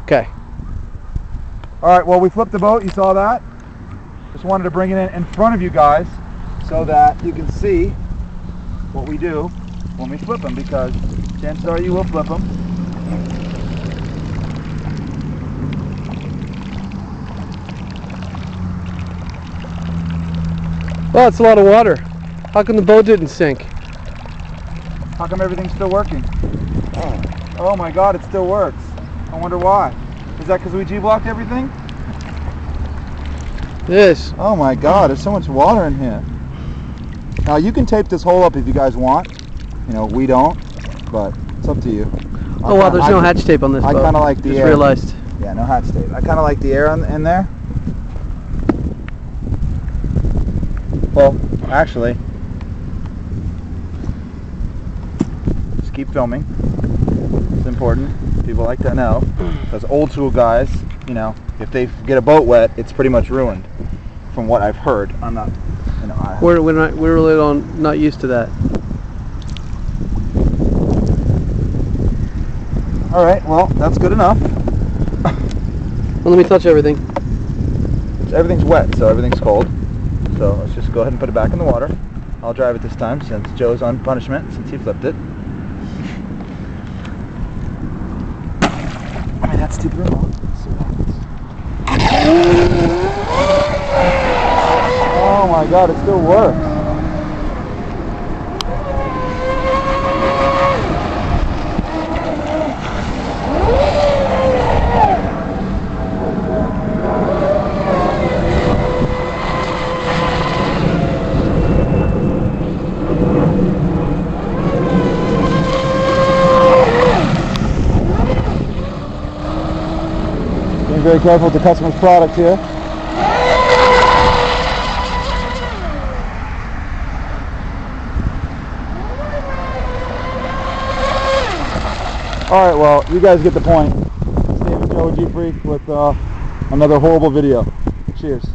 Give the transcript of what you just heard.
Okay. All right, well, we flipped the boat. You saw that. Just wanted to bring it in front of you guys so that you can see what we do when we flip them, because chances are you will flip them. Well, it's a lot of water. How come the boat didn't sink? How come everything's still working? Oh my God, it still works. I wonder why. Is that because we G-blocked everything? It is. Oh my God, there's so much water in here. Now you can tape this hole up if you guys want. You know, we don't, but it's up to you. Oh wow, there's no hatch tape on this boat. I kind of like the Just air. realized. Yeah, no hatch tape. I kind of like the air in there. Well, actually, just keep filming. It's important. People like to know, because old school guys, you know, if they get a boat wet, it's pretty much ruined. From what I've heard, I'm not, you know. We're really not used to that. All right, well, that's good enough. Well, let me touch everything. Everything's wet, so everything's cold. So let's just go ahead and put it back in the water. I'll drive it this time since Joe's on punishment since he flipped it. I mean, that's too brutal. Let's see what happens. Oh my God, it still works. Being very careful with the customer's product here. Alright, well, you guys get the point. It's David Joe Gfreak with another horrible video. Cheers.